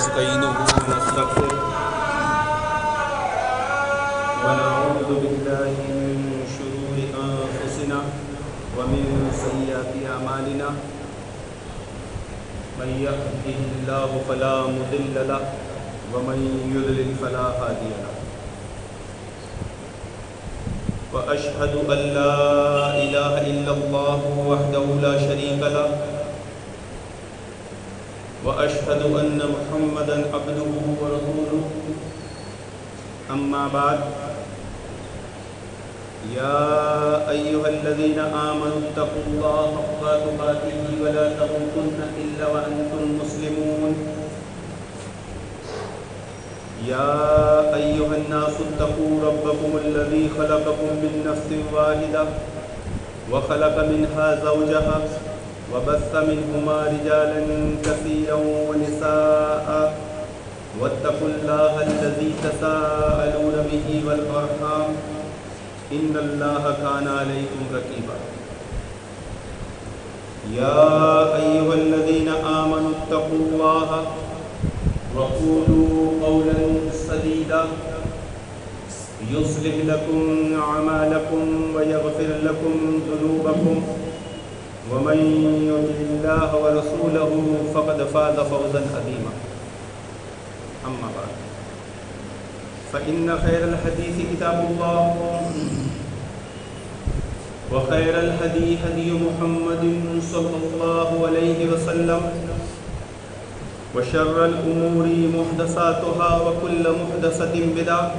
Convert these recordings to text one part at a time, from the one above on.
ونستعينه ونستغفره ونعوذ بالله من شرور أنفسنا ومن سيئات أعمالنا من يهده الله فلا مضل له ومن يضلل فلا هادي له وأشهد أن لا إله إلا الله وحده لا شريك له وأشهد أن محمدًا عبده ورسوله أما بعد يا أيها الذين آمنوا اتقوا الله حق تقاته ولا تموتن إلا وأنتم مسلمون يا أيها الناس اتقوا ربكم الذي خلقكم من نفس واحدة وخلق منها زوجها وبث منهما رجالا كثيرا ونساء واتقوا الله الذي تساءلون به والأرحام إن الله كان عليكم رقيبا يا أيها الذين آمنوا اتقوا الله وقولوا قولا سديدا يصلح لكم أعمالكم ويغفر لكم ذنوبكم ومن يطع الله ورسوله فقد فاز فوزا عظيما أما بعد فإن خير الحديث كتاب الله وخير الهدي هدي محمد صلى الله عليه وسلم وشر الأمور محدثاتها وكل محدثة بدعة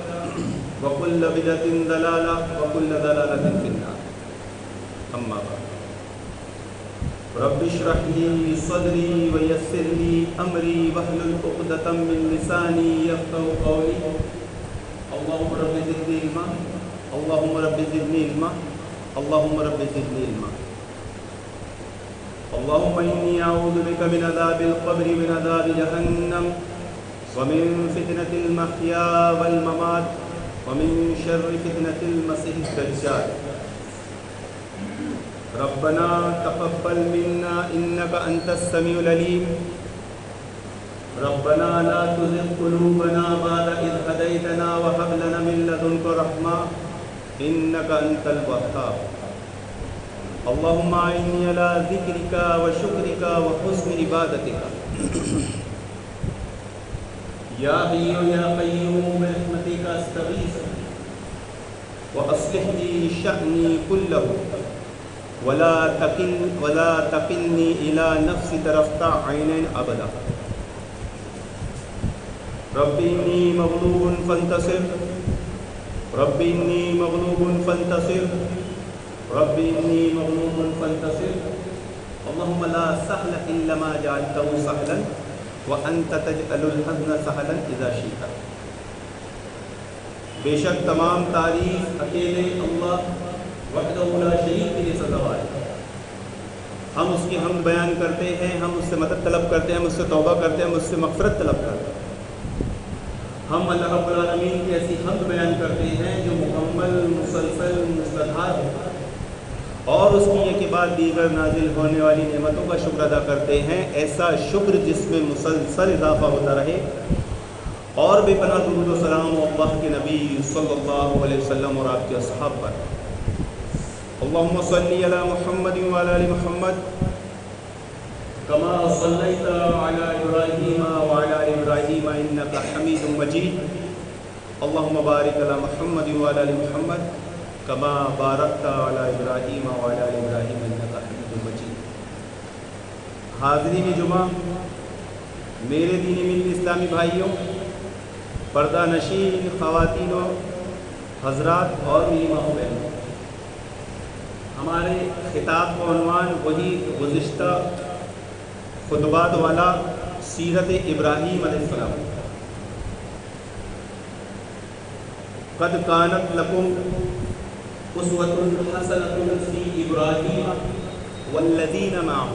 وكل بدعة ضلالة وكل ضلالة في النار أما بعد رب اشرح لي صدري ويسر لي أمري واحلل عقدة من لساني يفقهوا قولي اللهم رب زدني علما اللهم رب زدني علما اللهم رب زدني علما اللهم إني أعوذ بك من عذاب القبر من عذاب جهنم ومن فتنة المحيا والممات ومن شر فتنة المسيح الدجال ربنا تقبل منا إنك أنت السميع العليم ربنا لا تزغ قلوبنا بعد إذ هديتنا وهب لنا من لدنك رحمة إنك أنت الوهاب اللهم أعني على ذكرك وشكرك وحسن عبادتك يا حي يا قيوم برحمتك أستغيث وأصلح لي شأني كله ولا تكلني إلى نفسي طرفة عين أبدا رب إني مغلوب فانتصر رب إني مغلوب فانتصر رب إني مغلوب فانتصر اللهم لا سهل إلا ما جعلته سهلا وأنت تجعل الحزن سهلا إذا شئت بے شک تمام تعریف اکیلے اللہ وحدہ لا شریک کے لیے سزاوار ہے ہم اس کی حمد بیان کرتے ہیں ہم اس سے مدد طلب کرتے ہیں ہم اس سے توبہ کرتے ہیں ہم اس سے مغفرت طلب کرتے ہیں ہم اللہ رب العالمین کی ایسی حمد بیان کرتے ہیں جو مکمل مسلسل مستدھار ہو اور اس کی یہ کے بعد دیگر نازل ہونے والی نعمتوں کا شکر ادا کرتے ہیں ایسا شکر جس میں مسلسل اضافہ ہوتا رہے اور بے پناہ درود و سلام اللہ کے نبی صلی اللہ علیہ وسلم اور آپ کے اصحاب پر اللهم صل على محمد وعلى آل محمد كما صليت على إبراهيم وعلى آل إبراهيم إنك حميد مجيد اللهم بارك على محمد وعلى آل محمد كما باركت على إبراهيم وعلى آل إبراهيم إنك حميد مجيد حاضرین جمعہ میرے دینی ملت اسلامی بھائیوں پردہ نشین خواتین و حضرات اور میری ماں بہنوں ہمارے خطاب کا عنوان وہی گزشتہ خطبات والا سیرت ابراہیم علیہ السلام قد کانت لکم اسوۃ حسنۃ فی ابراہیم والذین معہ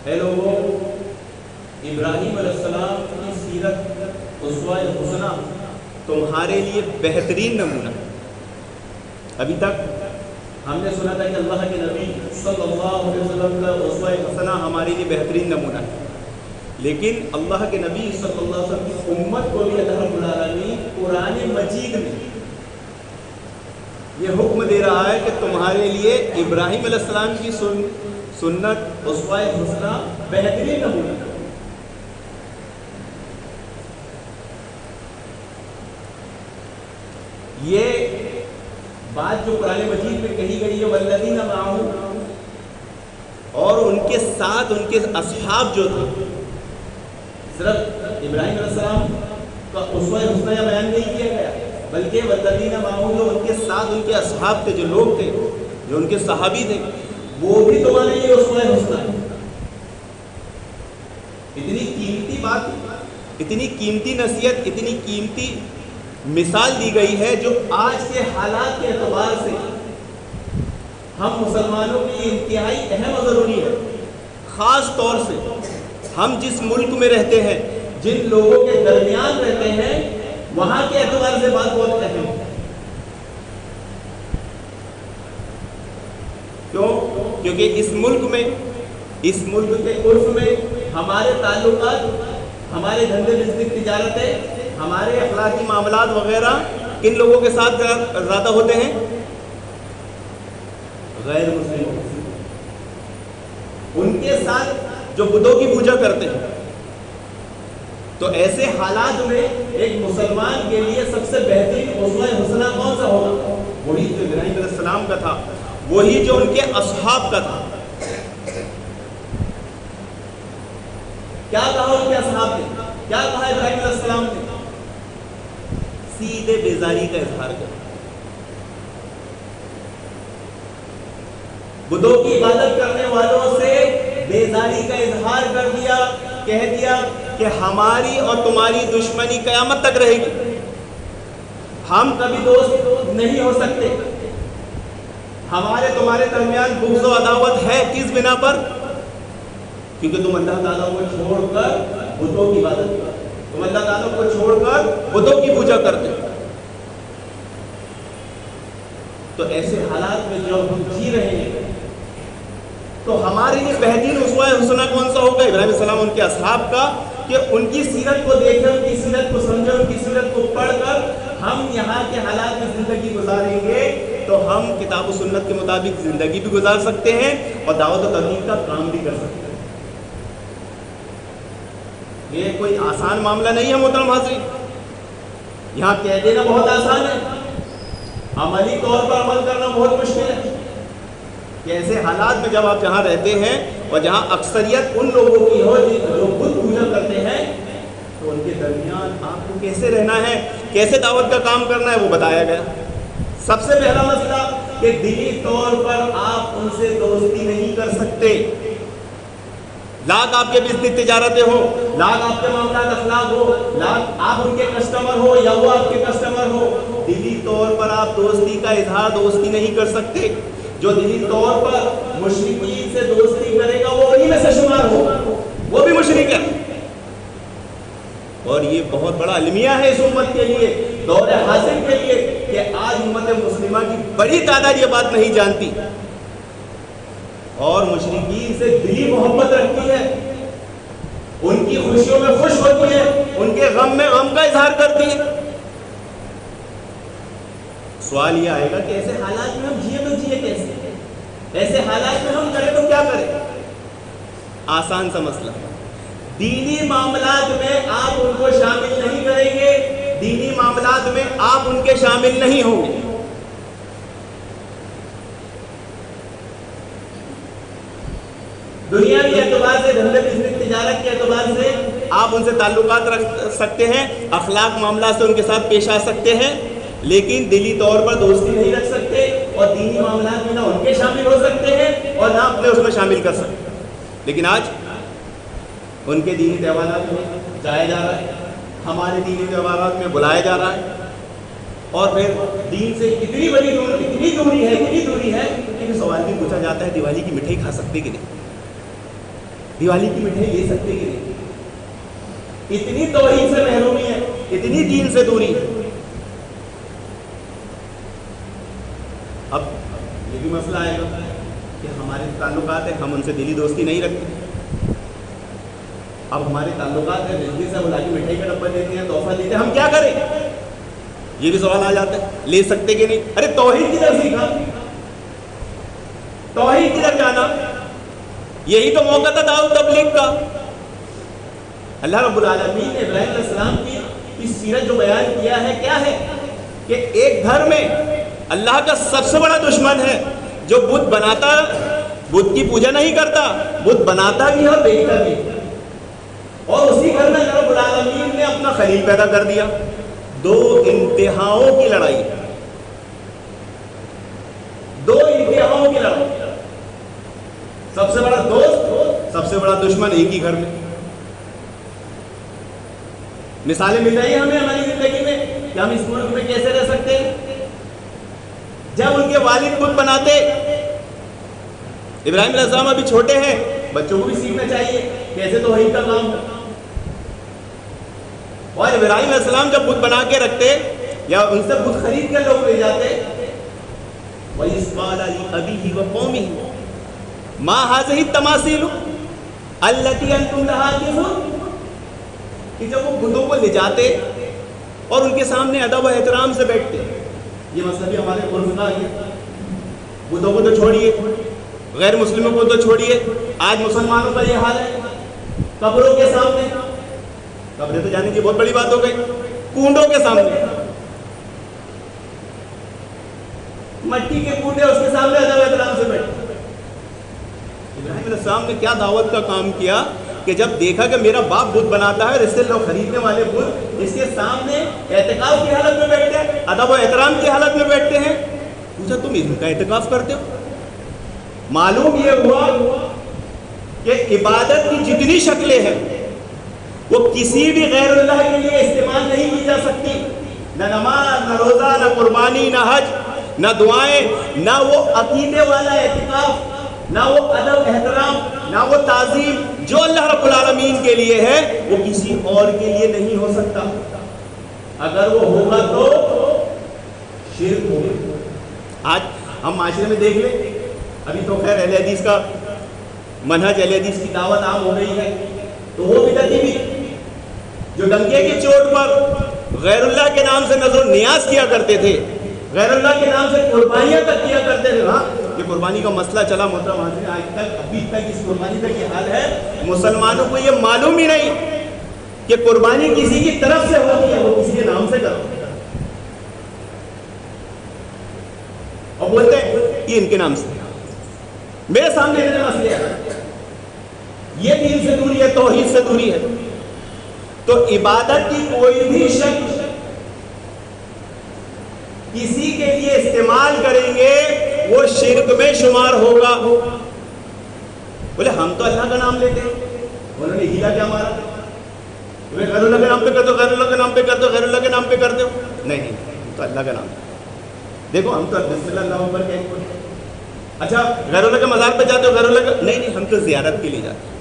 اے لوگو ابراہیم علیہ السلام کی سیرت اسوہ حسنہ تمہارے لیے بہترین نمونہ. ابھی تک ہم نے سنا تھا کہ اللہ کے نبی صلی اللہ علیہ وسلم کا اسوہ حسنہ ہمارے لیے بہترین نمونہ ہے. لیکن اللہ کے نبی صلی اللہ علیہ وسلم کی امت کو بھی اللہ رب العالمین قرآن مجید میں یہ حکم دے رہا ہے کہ تمہارے لیے ابراہیم علیہ السلام کی سنت اسوہ حسنہ بہترین نمونہ. یہ بات جو قرآن مجید میں کہی گئی ہے والذین معہ، اور ان کے ساتھ ان کے اصحاب جو تھے، صرف ابراہیم علیہ السلام کا اسوہ حسنہ یا بیان نہیں کیا گیا، بلکہ والذین معہ جو ان کے ساتھ ان کے اصحاب تھے، جو لوگ تھے، جو ان کے صحابی تھے، وہ بھی تمہارے لیے اسوہ حسنہ ہے. اتنی قیمتی بات، اتنی قیمتی نصیحت، اتنی قیمتی مثال دی گئی ہے جو آج کے حالات کے اعتبار سے ہم مسلمانوں کے لیے انتہائی اہم اور ضروری ہے. خاص طور سے ہم جس ملک میں رہتے ہیں، جن لوگوں کے درمیان رہتے ہیں، وہاں کے اعتبار سے بات بہت اہم ہے. کیوں؟ کیونکہ اس ملک کے عرف میں ہمارے تعلقات، ہمارے دھندے بزنس تجارتیں، ہمارے اخلاقی معاملات وغیرہ کن لوگوں کے ساتھ زیادہ ہوتے ہیں؟ غیر مسلموں. ان کے ساتھ جو بتوں کی پوجا کرتے ہیں. تو ایسے حالات میں ایک مسلمان کے لیے سب سے بہترین اسوہ حسنہ کون سا ہوگا؟ وہی جو ابراہیم علیہ السلام کا تھا، وہی جو ان کے اصحاب کا تھا. کیا کہا ان کے اصحاب نے؟ کیا کہا ابراہیم علیہ السلام نے؟ سیدھے بیزاری کا اظہار کر، بتوں کی عبادت کرنے والوں سے بیزاری کا اظہار کر دیا، کہہ دیا کہ ہماری اور تمہاری دشمنی قیامت تک رہے گی، ہم کبھی دوست نہیں ہو سکتے، ہمارے تمہارے درمیان بغض و عداوت ہے. کس بنا پر؟ کیونکہ تم اللہ تعالیٰ کو چھوڑ کر بتوں کی عبادت کرتے، تم اللہ تعالیٰ کو چھوڑ کر بتوں کی پوجا کرتے. تو ایسے حالات میں جب ہم جی رہے ہیں تو ہمارے لیے بہترین اسوہ حسنہ کون سا ہوگا؟ ابراہیم علیہ السلام ان کے اصحاب کا، کہ ان کی سیرت کو دیکھیں، ان کی سیرت کو سمجھیں، ان کی سیرت کو پڑھ کر ہم یہاں کے حالات میں زندگی گزاریں گے تو ہم کتاب و سنت کے مطابق زندگی بھی گزار سکتے ہیں اور دعوت و تبلیغ کا کام بھی کر سکتے ہیں. یہ کوئی آسان معاملہ نہیں ہے محترم حاضرین. یہاں کہہ دینا بہت آسان ہے، عملی طور پر عمل کرنا بہت مشکل ہے. کہ ایسے حالات میں جب آپ جہاں رہتے ہیں اور جہاں اکثریت ان لوگوں کی ہو جو بت پوجا کرتے ہیں، تو ان کے درمیان آپ کو کیسے رہنا ہے، کیسے دعوت کا کام کرنا ہے، وہ بتایا گیا. سب سے پہلا مسئلہ کہ دینی طور پر آپ ان سے دوستی نہیں کر سکتے. لاکھ آپ کے بزنس تجارتیں ہو، لاکھ آپ کے معاملات اخلاق ہو، لاکھ آپ ان کے کسٹمر ہو یا وہ آپ کے کسٹمر ہو، دینی طور پر آپ دوستی کا اظہار دوستی نہیں کر سکتے. جو دینی طور پر مشرکین سے دوستی کرے گا وہ انہی میں سے شمار ہوگا، وہ بھی مشرک ہے. اور یہ بہت بڑا المیہ ہے اس امت کے لیے، دور حاضر کے لیے، کہ آج امت مسلمہ کی بڑی تعداد یہ بات نہیں جانتی اور مشرکین سے دلی محبت رکھتی ہے، ان کی خوشیوں میں خوش ہوتی ہے، ان کے غم میں غم کا اظہار کرتی ہے. سوال یہ آئے گا کہ ایسے حالات میں ہم جیے تو جیے کیسے؟ ایسے حالات میں ہم کریں تو کیا کریں؟ آسان سا مسئلہ. دینی معاملات میں آپ ان کو شامل نہیں کریں گے، دینی معاملات میں آپ ان کے شامل نہیں ہوں گے. دنیاوی اعتبار سے، دھندے بزنس تجارت کے اعتبار سے آپ ان سے تعلقات رکھ سکتے ہیں، اخلاق معاملات سے ان کے ساتھ پیش آ سکتے ہیں، لیکن دلی طور پر دوستی نہیں رکھ سکتے اور دینی معاملات میں نہ ان کے شامل ہو سکتے ہیں اور نہ اپنے اس میں شامل کر سکتے. لیکن آج ان کے دینی تہوارات میں جایا جا رہا ہے، ہمارے دینی تہوارات میں بلایا جا رہا ہے، اور پھر دین سے اتنی بڑی دوری ہے کہ سوال بھی پوچھا جاتا ہے دیوالی کی مٹھائی کھا سکتے کہ نہیں، دیوالی کی مٹھائی لے سکتے کہ نہیں. اتنی توحید سے محرومی ہے، اتنی دین سے دوری ہے. اب یہ بھی مسئلہ آئے گا کہ ہمارے تعلقات ہیں، ہم ان سے دلی دوستی نہیں رکھتے. اب ہمارے تعلقات ہیں بجلی سے بلا کے مٹھائی کا ڈبہ دیتے ہیں، تحفہ دیتے ہیں، ہم کیا کریں؟ یہ بھی سوال آ جاتا ہے، لے سکتے کہ نہیں؟ ارے توحید کدھر سیکھا؟ توحید کدھر جانا؟ یہی تو موقع تھا دعوت تبلیغ کا۔ اللہ رب العالمین نے ابراہیم علیہ السلام کی اس سیرت جو بیان کیا ہے کیا ہے کہ ایک گھر میں اللہ کا سب سے بڑا دشمن ہے جو بت بناتا، بت کی پوجا نہیں کرتا، بت بناتا بھی ہے اور بیچتا بھی ہے، اور اسی گھر میں اللہ رب العالمین نے اپنا خلیل پیدا کر دیا۔ دو انتہاؤں کی لڑائی، دو انتہاؤں کی لڑائی، سب سے بڑا دوست، سب سے بڑا دشمن ایک ہی گھر میں۔ مثالیں مل رہی ہیں ہمیں ہماری زندگی میں کہ ہم اس ملک میں کیسے رہ سکتے ہیں۔ جب ان کے والد بت بناتے، ابراہیم علیہ السلام ابھی چھوٹے ہیں، بچوں کو بھی سیکھنا چاہیے کیسے توحید کا کام ہے۔ اور ابراہیم علیہ السلام جب بت بنا کے رکھتے یا ان سے بت خرید کر لوگ لے جاتے، وَإِذْ قَالَ لِأَبِيهِ وَقَوْمِهِ مَا هَٰذِهِ التَّمَاثِيلُ الَّتِي أَنتُمْ لَهَا عَاكِفُونَ، کہ جب وہ بتوں کو لے جاتے اور ان کے سامنے ادب و احترام سے بیٹھتے، یہ مسئلہ بھی ہمارے عرف کا ہے۔ بتوں کو تو چھوڑیے، غیر مسلموں کو تو چھوڑیے، آج مسلمانوں کا یہ حال ہے، قبروں کے سامنے، قبریں تو جانے کی بہت بڑی بات ہو گئی، کنڈوں کے سامنے، مٹی کے کنڈے اس کے سامنے ادب و احترام سے بیٹھتے۔ ابراہیم علیہ السلام نے کیا دعوت کا کام کیا کہ جب دیکھا کہ میرا باپ بت بناتا ہے اور اس سے لوگ خریدنے والے بت اس کے سامنے اعتکاف کی حالت میں بیٹھتے ہیں، ادب و احترام کی حالت میں بیٹھتے ہیں، پوچھا تم ان کا اعتکاف کرتے ہو؟ معلوم یہ ہوا کہ عبادت کی جتنی شکلیں ہیں وہ کسی بھی غیر اللہ کے لیے استعمال نہیں کی جا سکتی، نہ نماز، نہ روزہ، نہ قربانی، نہ حج، نہ دعائیں، نہ وہ عقیدے والا اعتکاف، نہ وہ ادب احترام، نہ وہ تعظیم جو اللہ رب العالمین کے لیے ہے وہ کسی اور کے لیے نہیں ہو سکتا۔ اگر وہ ہوگا تو شرک ہوگا۔ آج ہم معاشرے میں دیکھ لیں، ابھی تو خیر اہل حدیث کا منہج، اہل حدیث کی دعوت عام ہو گئی ہے، تو وہ بدعتی بھی جو ڈنکے کی چوٹ پر غیر اللہ کے نام سے نظر و نیاز کیا کرتے تھے، غیر اللہ کے نام سے قربانیاں تک کیا کرتے تھے۔ ہاں یہ قربانی کا مسئلہ چلا محترم حاضرین، آج تک ابھی تک اس قربانی کا یہ حال ہے، مسلمانوں کو یہ معلوم ہی نہیں کہ قربانی کسی کی طرف سے ہوتی ہے، وہ کسی کے نام سے کرو، اور بولتے ہیں یہ ان کے نام سے۔ میرے سامنے اتنے مسئلے ہیں، یہ دین سے دوری ہے، توحید سے دوری ہے۔ تو عبادت کی کوئی بھی شکل کسی کے لیے استعمال کریں گے وہ شرک میں شمار ہوگا۔ بولے ہم تو اللہ کا نام لیتے ہیں، انہوں نے ہیلا کیا مارا؟ غیر اللہ کے نام پہ کرتے ہو، غیر اللہ کے نام پہ کرتے ہو، غیر اللہ کے نام پہ کرتے ہو؟ نہیں ہم تو اللہ کا نام، دیکھو ہم تو بسم اللہ اوپر کہیں گے۔ اچھا غیر اللہ کے مزار پہ جاتے ہو، غیر اللہ کا؟ نہیں ہم تو زیارت کے لیے جاتے ہیں۔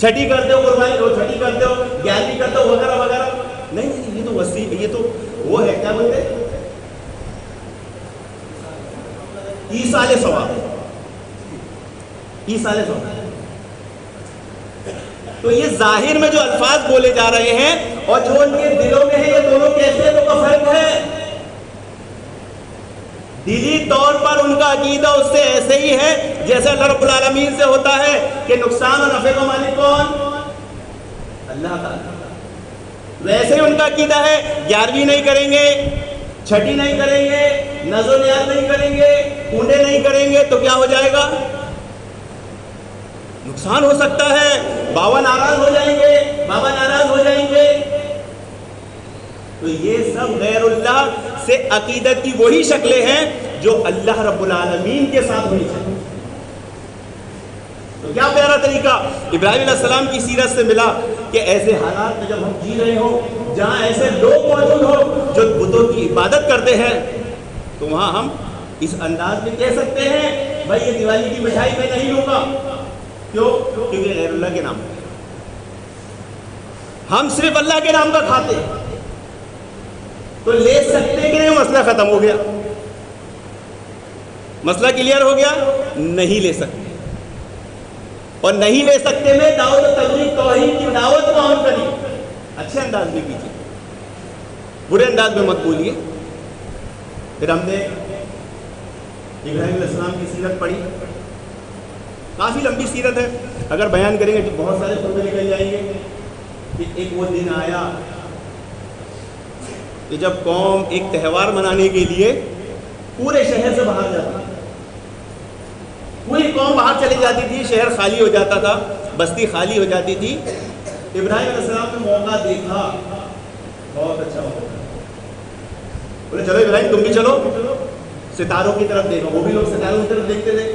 چھٹی کرتے ہو، قربانی ہو، چھٹی کرتے ہو، 11ویں کرتے ہو، وغیرہ وغیرہ؟ نہیں یہ تو وسیع، یہ تو وہ ہے کیا بولتے ہیں ایصال ثواب، ایصال ثواب۔ تو یہ ظاہر میں جو الفاظ بولے جا رہے ہیں اور جو ان کے دلوں میں ہے، یہ دونوں کیفیتوں کا فرق ہے۔ دلی طور پر ان کا عقیدہ اس سے ایسے ہی ہے جیسے اللہ رب العالمین سے ہوتا ہے کہ نقصان اور نفع کا مالک کون؟ اللہ تعالیٰ۔ ویسے ہی ان کا عقیدہ ہے 11ویں نہیں کریں گے، چھٹی نہیں کریں گے، نظر و نیاز نہیں کریں گے، کنڈے نہیں کریں گے تو کیا ہو جائے گا؟ نقصان ہو سکتا ہے، بابا ناراض ہو جائیں گے، بابا ناراض ہو جائیں گے۔ تو یہ سب غیر اللہ سے عقیدت کی وہی شکلیں ہیں جو اللہ رب العالمین کے ساتھ ہونی چاہیے۔ تو کیا پیارا طریقہ ابراہیم علیہ السلام کی سیرت سے ملا کہ ایسے حالات میں جب ہم جی رہے ہوں جہاں ایسے لوگ موجود ہوں جو بتوں کی عبادت کرتے ہیں، تو وہاں ہم اس انداز میں کہہ سکتے ہیں بھائی یہ دیوالی کی مٹھائی میں نہیں لوں گا، کیوں؟ کیونکہ غیر اللہ کے نام ہے، ہم صرف اللہ کے نام کا کھاتے ہیں۔ تو لے سکتے کہ نہیں؟ مسئلہ ختم ہو گیا، مسئلہ کلیئر ہو گیا، نہیں لے سکتے۔ اور نہیں لے سکتے میں دعوت تبلیغ توحید کی دعوت کو عام کریے، اچھے انداز میں کیجیے، برے انداز میں مت بولیے۔ پھر ہم نے ابراہیم علیہ السلام کی سیرت پڑھی، کافی لمبی سیرت ہے، اگر بیان کریں گے تو بہت سارے خطبے نکل جائیں گے۔ کہ ایک وہ دن آیا کہ جب قوم ایک تہوار منانے کے لیے پورے شہر سے باہر جاتی تھی، پوری قوم باہر چلی جاتی تھی، شہر خالی ہو جاتا تھا، بستی خالی ہو جاتی تھی۔ ابراہیم علیہ السلام نے موقع دیکھا، بہت اچھا موقع، بولے چلو ابراہیم تم بھی چلو، ستاروں کی طرف دیکھو۔ وہ بھی لوگ ستاروں کی طرف دیکھتے تھے،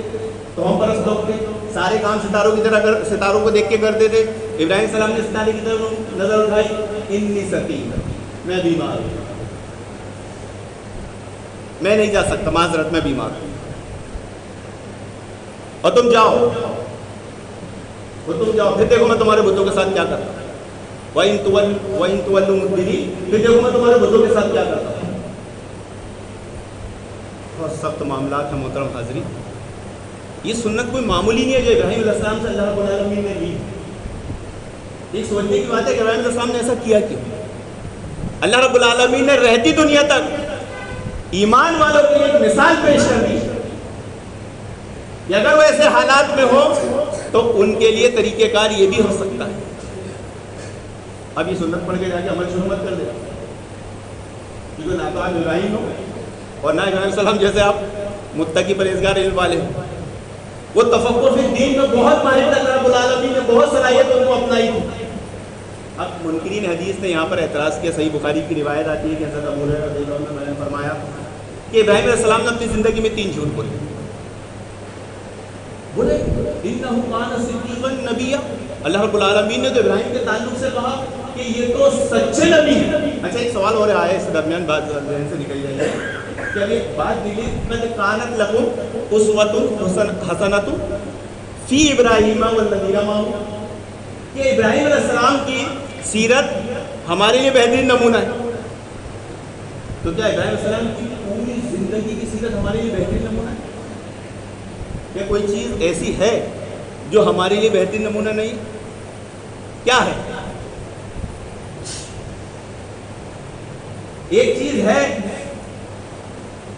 تو ہم پرست لوگ تھے، سارے کام ستاروں کی طرح ستاروں کو دیکھ کے کرتے تھے۔ ابراہیم علیہ السلام نے ستارے کی طرف نظر اٹھائی، انی سقیم، میں بیمار ہوں، میں نہیں جا سکتا، معذرت میں بیمار ہوں، اور تم جاؤ، پھر دیکھو میں تمہارے بتوں کے ساتھ کیا کرتا ہوں، وَإِن تُوَلُّوا مُدْبِرِينَ، پھر دیکھو میں تمہارے بتوں کے ساتھ کیا کرتا ہوں۔ بہت سخت معاملات ہیں محترم حاضرین، یہ سنت کوئی معمولی نہیں ہے جو ابراہیم علیہ السلام سے اللہ رب العالمین نے لی۔ ایک سوچنے کی بات ہے کہ ابراہیم علیہ السلام نے ایسا کیا کیوں؟ اللہ رب العالمین نے رہتی دنیا تک ایمان والوں کے لیے ایک مثال پیش کر دی کہ اگر وہ ایسے حالات میں ہو تو ان کے لیے طریقہ کار یہ بھی ہو سکتا ہے۔ اب یہ سنت پڑھ کے جا کے عمل شروع مت کر دے، کیونکہ نہ تو آپ ابراہیم ہو اور نہ ابراہیم علیہ السلام جیسے آپ متقی پرہیزگار علم والے ہیں۔ وہ تفقہ فی الدین میں بہت ماہر تھا، اللہ رب العالمین نے بہت صلاحیت ان کو اپنائی تھی۔ اب منکرین حدیث نے یہاں پر اعتراض کیا، صحیح بخاری کی روایت آتی ہے کہ حضرت ابو ہریرہ رضی اللہ عنہ نے فرمایا کہ ابراہیم علیہ السلام نے اپنی زندگی میں 3 جھوٹ بولے، بولے انہ کان صدیقا نبیا، اللہ رب العالمین نے تو ابراہیم کے تعلق سے کہا کہ یہ تو سچے نبی ہیں۔ اچھا ایک سوال اور آیا اس درمیان، بات ذہن سے نکل جائے گی کہ ابھی بات دلی قد کانت لکم اسوۃ حسنۃ فی ابراہیم والذین معہ، کہ ابراہیم علیہ السلام کی سیرت ہمارے لیے بہترین نمونہ ہے۔ تو کیا ابراہیم علیہ السلام کی پوری زندگی کی سیرت ہمارے لیے بہترین نمونہ ہے؟ کیا کوئی چیز ایسی ہے جو ہمارے لیے بہترین نمونہ نہیں؟ کیا ہے؟ ایک چیز ہے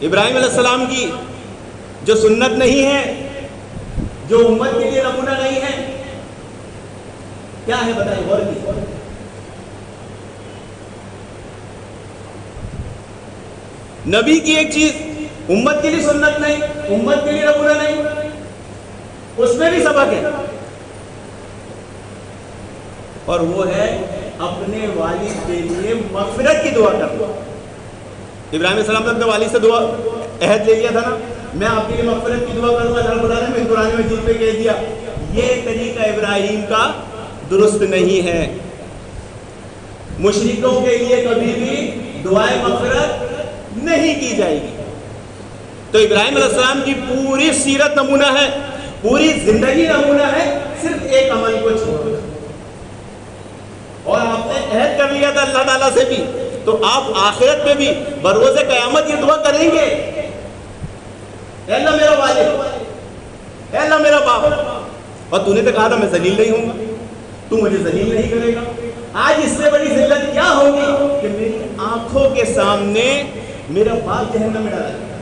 ابراہیم علیہ السلام کی جو سنت نہیں ہے، جو امت کے لیے نمونہ نہیں ہے، کیا ہے بتائیں غور کی؟ نبی کی ایک چیز امت کے لیے سنت نہیں، امت کے لیے نمونہ نہیں، اس میں بھی سبق ہے، اور وہ ہے اپنے والد کے لیے مغفرت کی دعا کرنا۔ ابراہیم علیہ السلام نے اپنے والد سے دعا عہد لے لیا تھا نا، میں آپ کے لیے مغفرت کی دعا کروں گا، اللہ رب العالمین نے قرآن مجید میں کہہ دیا یہ طریقہ ابراہیم کا درست نہیں ہے، مشرکوں کے لیے کبھی بھی دعائے مغفرت نہیں کی جائے گی۔ تو ابراہیم علیہ السلام کی پوری سیرت نمونہ ہے، پوری زندگی نمونہ ہے، صرف ایک عمل کو چھوڑ کر، اور آپ نے عہد کر لیا تھا اللہ تعالیٰ سے بھی، تو آپ آخرت میں بھی بروز قیامت یہ دعا کریں گے، اے اللہ میرا والد، اے اللہ میرا باپ، اور تو نے تو کہا تھا میں ذلیل نہیں ہوں گا، تو مجھے ذلیل نہیں کرے گا۔ آج اس سے بڑی ذلت کیا ہوگی کہ میری آنکھوں کے سامنے میرا باپ جہنم میں ڈالا جائے گا۔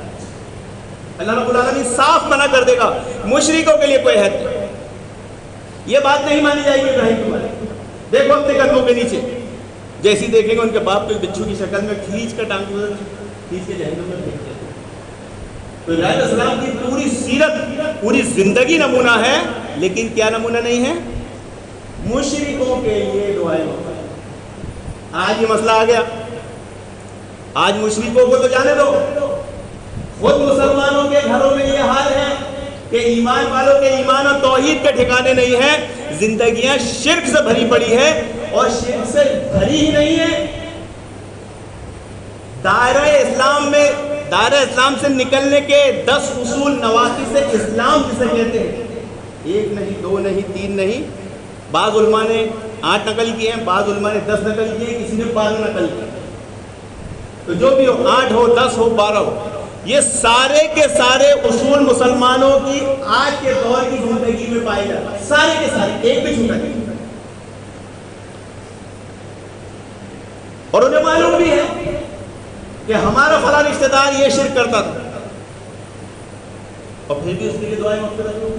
اللہ رب العالمین صاف منع کر دے گا، مشرکوں کے لیے کوئی عہد نہیں، یہ بات نہیں مانی جائے گی ابراہیم تمہاری۔ دیکھو اپنے قدموں کے نیچے، جیسی دیکھیں گے ان کے باپ کو بچھو کی شکل میں کھینچ کر ٹانگ کھینچ کے جہنم میں پھینک دیتے۔ تو ابراہیم علیہ السلام کی پوری سیرت، پوری زندگی نمونہ ہے، لیکن کیا نمونہ نہیں ہے؟ مشرکوں کے لیے دعائیں مغفرت۔ آج یہ مسئلہ آ گیا، آج مشرکوں کو تو جانے دو، خود مسلمانوں کے گھروں میں یہ حال ہے کہ ایمان والوں کے ایمان اور توحید کے ٹھکانے نہیں ہیں، زندگیاں شرک سے بھری پڑی ہے، اور شرک سے بھری ہی نہیں ہے۔ دائرہ اسلام سے نکلنے کے 10 اصول نواقض اسلام جسے کہتے ہیں، 1 نہیں 2 نہیں 3 نہیں، بعض علماء نے 8 نقل کیے ہیں، بعض علماء نے 10 نقل کیے ہیں، کسی نے 12 نقل کیے، تو جو بھی ہو 8 ہو 10 ہو 12 ہو، یہ سارے کے سارے اصول مسلمانوں کی آج کے دور کی زندگی میں پائے جاتے ہیں، سارے کے سارے، ایک بھی چھوٹا نہیں۔ اور انہیں معلوم بھی ہے کہ ہمارا فلاں رشتہ دار یہ شرک کرتا تھا، اور پھر بھی اس کے لیے دعائیں مغفرت ہو۔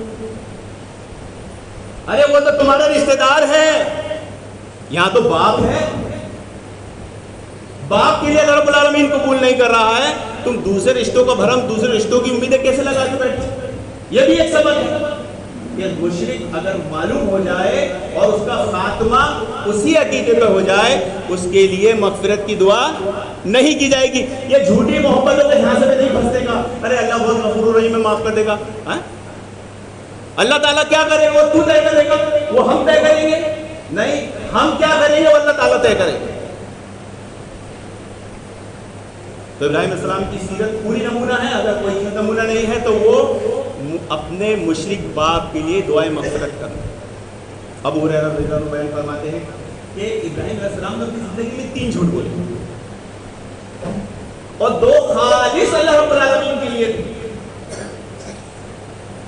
ارے وہ تو تمہارا رشتہ دار ہے، یہاں تو باپ ہے، باپ کے لیے اللہ رب العالمین قبول نہیں کر رہا ہے، تم دوسرے رشتوں کا بھرم، دوسرے رشتوں کی امیدیں کیسے لگا کے بیٹھے؟ یہ بھی ایک سبب ہے کہ مشرک اگر معلوم ہو جائے اور اس کا خاتمہ اسی عقیدے پہ ہو جائے، اس کے لیے مغفرت کی دعا نہیں کی جائے گی۔ یہ جھوٹی محبتوں کے جھانسے میں نہیں پھنسے گا، ارے اللہ بہت غفور الرحیم ہے، معاف کر دے گا۔ اللہ تعالیٰ کیا کرے وہ تو طے کرے گا، وہ ہم طے کریں گے؟ نہیں، ہم کیا کریں گے وہ اللہ تعالیٰ طے کرے گا۔ تو ابراہیم علیہ السلام کی سیرت پوری نمونہ ہے، اگر کوئی نمونہ نہیں ہے تو وہ اپنے مشرک باپ کے لیے دعائیں مغفرت کر۔ ابو ہریرہ رضی اللہ عنہ بیان فرماتے ہیں کہ ابراہیم علیہ السلام نے اپنی زندگی میں 3 جھوٹ بولے اور 2 خالص اللہ رب العالمین کے لیے تھے۔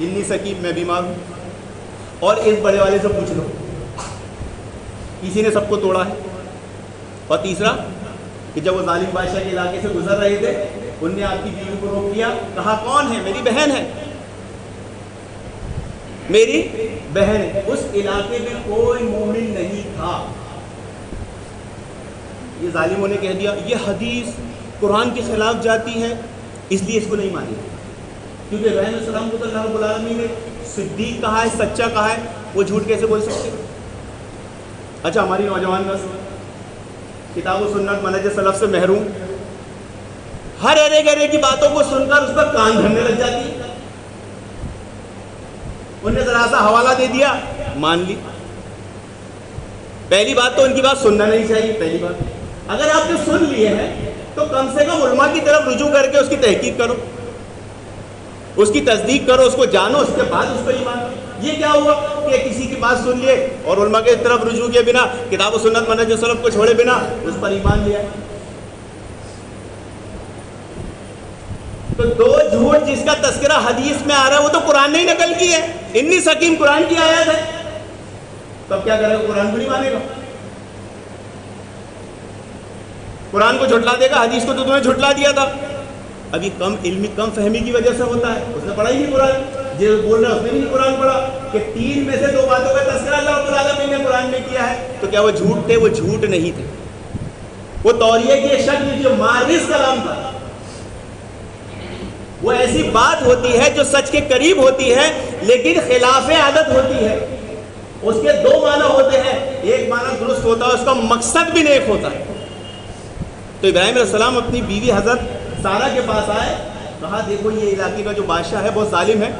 انی سقیم، میں بیمار ہوں، اور اس بڑے والے سے پوچھ لو، کسی نے سب کو توڑا ہے۔ اور تیسرا کہ جب وہ ظالم بادشاہ کے علاقے سے گزر رہے تھے، انہوں نے آپ کی بیوی کو روک لیا، کہا کون ہے؟ میری بہن ہے، میری بہن ہے۔ اس علاقے میں کوئی مومن نہیں تھا۔ یہ ظالموں نے کہہ دیا یہ حدیث قرآن کے خلاف جاتی ہے، اس لیے اس کو نہیں مانی، کیونکہ ابراہیم علیہ السلام کو تو اللہ رب العالمین نے صدیق کہا ہے، سچا کہا ہے، وہ جھوٹ کیسے بول سکتے؟ اچھا، ہماری نوجوان نسل کتاب و سنت منہج سلف سے محروم، ہر ارے گرے کی باتوں کو سن کر اس پر کان بھرنے لگ جاتی ہے۔ انہوں نے ذرا سا حوالہ دے دیا، مان لی۔ پہلی بات تو ان کی بات سننا نہیں چاہیے۔ پہلی بات، اگر آپ نے سن لیے ہیں تو کم سے کم علماء کی طرف رجوع کر کے اس کی تحقیق کرو، اس کی تصدیق کرو، اس کو جانو، اس کے بعد اس کو ایمان کرو۔ یہ کیا ہوا کہ کسی کی بات سن لیے اور علماء کی طرف رجوع کیے بنا، کتاب و سنت منہج سلف کو چھوڑے بنا اس پر ایمان لیا۔ تو 2 جھوٹ جس کا تذکرہ حدیث میں آ رہا ہے وہ تو قرآن نے ہی نقل کی ہے، انی سکیم قرآن کی آیت ہے، تب کیا کرے گا؟ قرآن کو نہیں مانے گا، قرآن کو جھٹلا دے گا، حدیث کو تو تمہیں جھٹلا دیا تھا۔ ابھی کم علمی، کم فہمی کی وجہ سے ہوتا ہے، اس نے پڑھا ہی نہیں قرآن، جو بول رہا ہے اس نے نہیں قرآن پڑھا کہ 3 میں سے 2 باتوں کا تذکرہ اللہ رب العالمین نے قرآن میں کیا ہے، تو کیا وہ جھوٹ تھے؟ وہ جھوٹ نہیں تھے، وہ توریہ کی ایک شکل جو مارس کلام تھا۔ وہ ایسی بات ہوتی ہے جو سچ کے قریب ہوتی ہے لیکن خلاف عادت ہوتی ہے۔ اس کے 2 معنی ہوتے ہیں، ایک معنی درست ہوتا ہے، اس کا مقصد بھی نیک ہوتا ہے۔ تو ابراہیم علیہ السلام اپنی بیوی حضرت سارہ کے پاس آئے، کہا دیکھو یہ علاقے کا جو بادشاہ ہے بہت ظالم ہے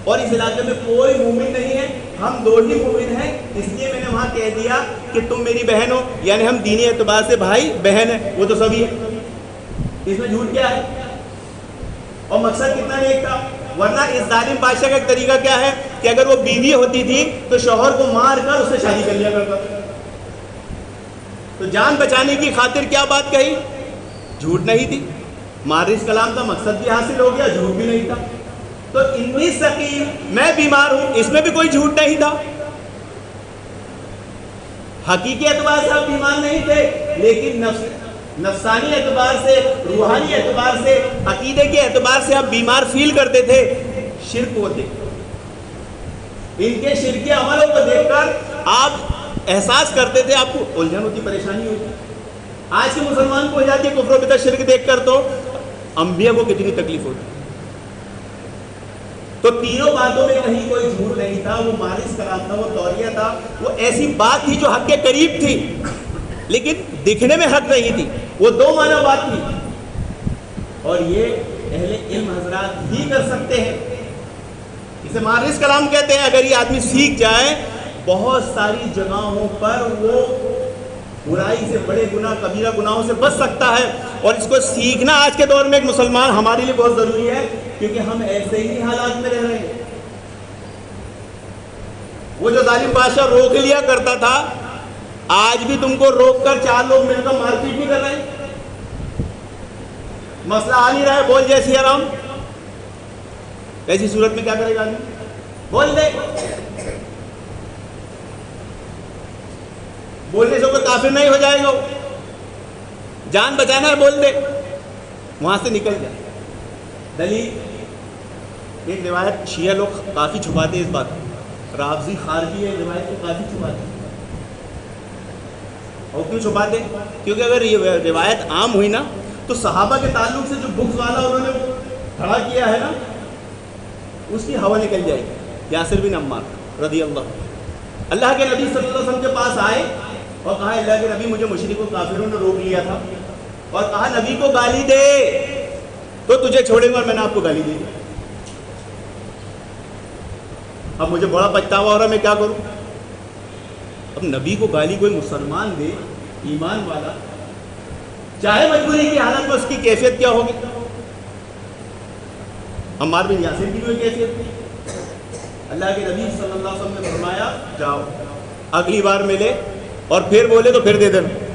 اور اس علاقے میں کوئی مومن نہیں ہے، ہم 2 ہی مومن ہیں، اس لیے میں نے وہاں کہہ دیا کہ تم میری بہن ہو، یعنی ہم دینی اعتبار سے بھائی بہن ہیں، وہ تو سبھی ہے۔ اس میں جھوٹ کیا ہے؟ اور مقصد کتنا نیک تھا، ورنہ اس ظالم بادشاہ کا ایک طریقہ کیا ہے کہ اگر وہ بیوی ہوتی تھی تو شوہر کو مار کر اس سے شادی کر لیا کرتا تھا۔ تو جان بچانے کی خاطر کیا بات کہی؟ جھوٹ نہیں تھی، مارس کلام تھا، مقصد بھی حاصل ہو گیا، جھوٹ بھی نہیں تھا۔ تو انی سقیم، میں بیمار ہوں، اس میں بھی کوئی جھوٹ نہیں تھا۔ حقیقی اعتبار سے آپ بیمار نہیں تھے، لیکن نفسانی اعتبار سے، روحانی اعتبار سے، عقیدے کے اعتبار سے آپ بیمار فیل کرتے تھے۔ شرک کو دیکھ کر، ان کے شرکی عملوں کو دیکھ کر آپ احساس کرتے تھے، آپ کو الجھن ہوتی، پریشانی ہوتی۔ آج کے مسلمان کو ہو جاتی ہے کفر و بدعت شرک دیکھ کر، تو انبیاء کو کتنی تکلیف ہوتی۔ تو تینوں باتوں میں کہیں کوئی جھوٹ نہیں تھا، وہ مارس کلام تھا، وہ توریہ تھا، وہ ایسی بات تھی جو حق کے قریب تھی لیکن دکھنے میں حق نہیں تھی، وہ 2 معنی بات تھی۔ اور یہ اہل علم حضرات ہی کر سکتے ہیں، اسے مارس کلام کہتے ہیں۔ اگر یہ آدمی سیکھ جائے، بہت ساری جگہوں پر وہ برائی سے، بڑے گناہ، کبیرہ گناہوں سے بچ سکتا ہے۔ اور اس کو سیکھنا آج کے دور میں ایک مسلمان ہمارے لیے بہت ضروری ہے، کیونکہ ہم ایسے ہی حالات میں رہ رہے ہیں۔ وہ جو ظالم بادشاہ روک لیا کرتا تھا، آج بھی تم کو روک کر 4 لوگ مل کر مار پیٹ نہیں کر رہے ہیں، مسئلہ آ نہیں رہا ہے، بول جیسی حرام، ایسی صورت میں کیا کرے گا آدمی؟ بول دے. بولنے سے کوئی کافر نہیں ہو جائے گا، جان بچانا ہے بول دے، وہاں سے نکل جائے. دلیل ایک روایت شیعہ لوگ کافی چھپاتے ہیں اس بات کو، رافضی خارجی ہے روایت کو کافی چھپاتے ہیں. اور کیوں چھپاتے؟ کیونکہ اگر یہ روایت عام ہوئی نا تو صحابہ کے تعلق سے جو بکس والا انہوں نے کھڑا کیا ہے نا اس کی ہوا نکل جائے گی. یاسر بن عمار رضی اللہ کے نبی صلی اللہ علیہ وسلم کے پاس آئے اور کہا اللہ کے نبی مجھے مشرک و کافروں نے روک لیا تھا اور کہا نبی کو گالی دے تو تجھے چھوڑیں گے، اور میں نے آپ کو گالی دی. اب مجھے بڑا پچھتاوا ہو رہا، میں کیا کروں؟ اب نبی کو گالی کوئی مسلمان دے ایمان والا، چاہے مجبوری کی حالت میں اس کی کیفیت کیا ہوگی؟ عمار بن یاسر کی کوئی کیفیت نہیں. اللہ کے نبی صلی اللہ علیہ وسلم نے فرمایا جاؤ اگلی بار ملے اور پھر بولے تو پھر دے دینا.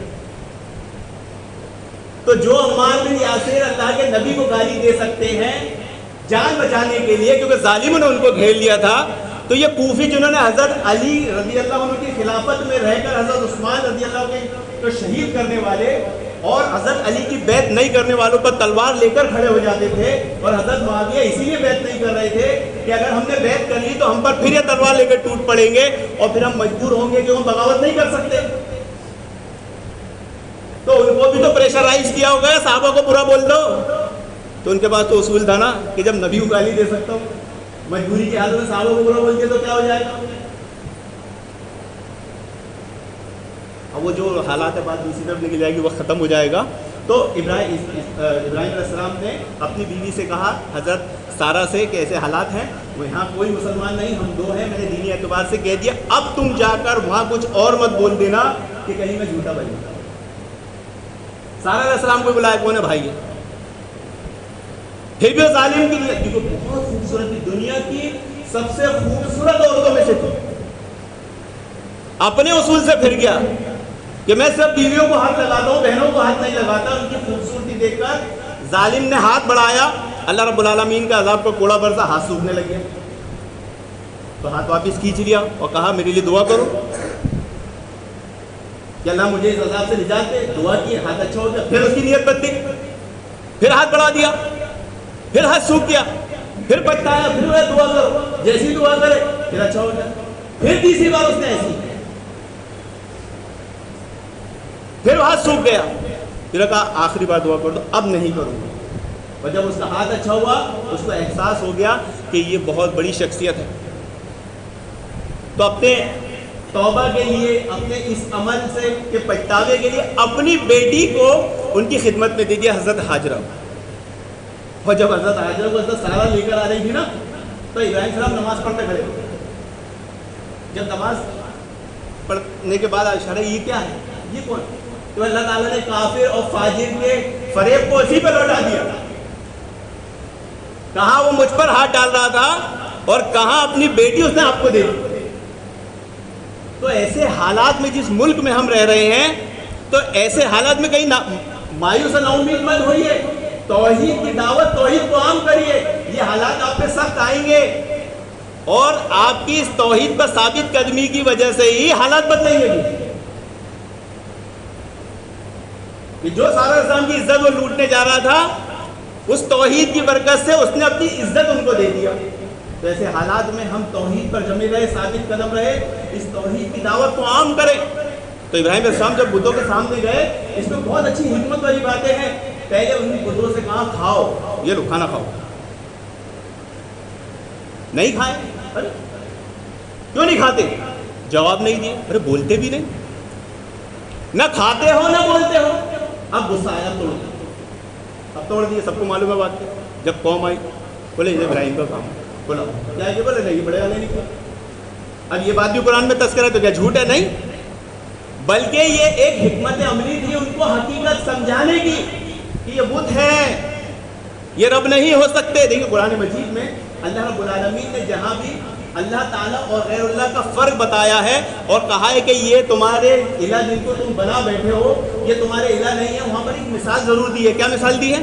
تو جو عمار بن یاسر اللہ کے نبی کو گالی دے سکتے ہیں جان بچانے کے لیے کیونکہ ظالموں نے ان کو گھیر لیا تھا، تو یہ کوفی جنہوں نے حضرت علی رضی اللہ عنہ کی خلافت میں رہ کر حضرت عثمان رضی اللہ عنہ کو شہید کرنے والے اور حضرت علی کی بیعت نہیں کرنے والوں پر تلوار لے کر کھڑے ہو جاتے تھے، اور حضرت معاویہ اسی لیے بیعت نہیں کر رہے تھے کہ اگر ہم نے بیعت کر لی تو ہم پر پھر یہ تلوار لے کر ٹوٹ پڑیں گے اور پھر ہم مجبور ہوں گے کہ ہم بغاوت نہیں کر سکتے. تو ان کو بھی تو پریشرائز کیا ہوگا، صحابہ کو برا بول دو. تو ان کے پاس تو اصول تھا نا کہ جب نبی کو گالی دے سکتا ہوں، مجبوری کی حالت میں صحابہ کو برا بول دیا تو کیا ہو جائے گا؟ اب وہ جو حالات ہے بات دوسری طرف نکل جائے گی، وقت ختم ہو جائے گا. تو ابراہیم علیہ السلام نے اپنی بیوی سے کہا حضرت سارہ سے کہ ایسے حالات ہیں، وہ یہاں کوئی مسلمان نہیں، ہم دو ہیں، میں نے دینی اعتبار سے کہہ دیا، اب تم جا کر وہاں کچھ اور مت بول دینا کہ کہیں میں جھوٹا بن جاؤں. سارہ علیہ السلام کو بلایا، کون ہے بھائی ہے؟ پھر بھی وہ ظالم کی نیت، کیونکہ بہت خوبصورت تھی، دنیا کی سب سے خوبصورت عورتوں میں سے تھی. اپنے اصول سے پھر گیا کہ میں صرف بیویوں کو ہاتھ لگاتا ہوں، بہنوں کو ہاتھ نہیں لگاتا. ان کی خوبصورتی دیکھ کر ظالم نے ہاتھ بڑھایا، اللہ رب العالمین کا عذاب کا کوڑا برسا، ہاتھ سوکھنے لگ گیا. تو ہاتھ واپس کھینچ لیا اور کہا میرے لیے دعا کرو کہ اللہ مجھے اس عذاب سے نجات دے. دعا کی، ہاتھ اچھا ہو گیا. پھر اس کی نیت بدلی، پھر ہاتھ بڑھا دیا، پھر ہاتھ سوکھ گیا، پھر پچھتایا، پھر دعا کرو، جیسی دعا کرے پھر اچھا ہو گیا. پھر تیسری بار اس نے ایسی، پھر ہاتھ سوکھ گیا، پھر کہا آخری بار دعا کر دو، اب نہیں کروں گا. اور جب اس کا ہاتھ اچھا ہوا اس کو احساس ہو گیا کہ یہ بہت بڑی شخصیت ہے. تو اپنے توبہ کے لیے، اپنے اس عمل سے کے پچھتاوے کے لیے اپنی بیٹی کو ان کی خدمت میں دے دیا، حضرت ہاجرہ. اور جب حضرت ہاجرہ کو حضرت سارہ لے کر آ رہی تھی نا تو ابراہیم السلام نماز پڑھتے کھڑے ہوئے. جب نماز پڑھنے کے بعد اشارہ یہ کیا ہے، یہ کون؟ تو اللہ تعالیٰ نے کافر اور فاجر کے فریب کو اسی پر لوٹا دیا. کہاں وہ مجھ پر ہاتھ ڈال رہا تھا اور کہاں اپنی بیٹی اس نے آپ کو دے دی. تو ایسے حالات میں جس ملک میں ہم رہ رہے ہیں، تو ایسے حالات میں کہیں مایوس نا امید مت ہوئیے، توحید کی دعوت، توحید کو عام کریے. یہ حالات آپ پہ سخت آئیں گے اور آپ کی اس توحید پر ثابت قدمی کی وجہ سے ہی حالات بدلیں گے. کہ جو سارہ اسلام کی عزت وہ لوٹنے جا رہا تھا، اس توحید کی برکت سے اس نے اپنی عزت ان کو دے دیا. تو ایسے حالات میں ہم توحید پر جمے رہے، ثابت قدم رہے، اس توحید کی دعوت کو عام کریں. تو ابراہیم علیہ السلام جب بتوں کے سامنے گئے، اس میں بہت اچھی حکمت والی باتیں ہیں. پہلے ان بتوں سے کہا کھاؤ، یہ لو کھانا کھاؤ. نہیں کھائے. ارے کیوں نہیں کھاتے؟ جواب نہیں دیے. ارے بولتے بھی نہیں، نہ کھاتے ہو نہ بولتے ہو. اب غصہ آیا، توڑ دیے. سب کو معلوم ہے بات. جب قوم آئی بولے یہ ابراہیم کا کام، بولا کیا یہ بولے نہیں، بڑے والے نہیں. اب یہ بات بھی قرآن میں تذکرہ ہے تو کیا جھوٹ ہے؟ نہیں، بلکہ یہ ایک حکمت عملی تھی ان کو حقیقت سمجھانے کی کہ یہ بت ہے، یہ رب نہیں ہو سکتے. دیکھیں قرآن مجید میں اللہ رب العالمین نے جہاں بھی اللہ تعالیٰ اور غیر اللہ کا فرق بتایا ہے اور کہا ہے کہ یہ تمہارے الہ جن کو تم بنا بیٹھے ہو یہ تمہارے الہ نہیں ہے، وہاں پر ایک مثال ضرور دی ہے. کیا مثال دی ہے؟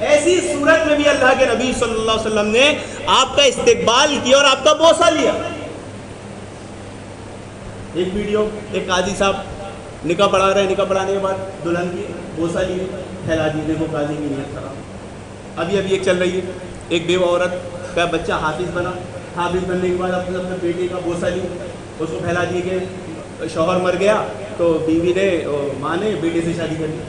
ایسی صورت میں بھی اللہ کے نبی صلی اللہ علیہ وسلم نے آپ کا استقبال کیا اور آپ کا بوسہ لیا. ایک ویڈیو، ایک قاضی صاحب نکاح پڑھا رہے ہیں، نکاح پڑھانے کے بعد دلہن کی بوسہ لیے، پھیلا دیے، دیکھو قاضی کی نیت خراب. ابھی ایک چل رہی ہے، ایک بیوہ عورت کا بچہ حافظ بنا، حافظ بننے کے بعد اپنے بیٹے کا بوسہ لی، اس کو پھیلا دیے کہ شوہر مر گیا تو بیوی نے، ماں نے بیٹے سے شادی کر لی.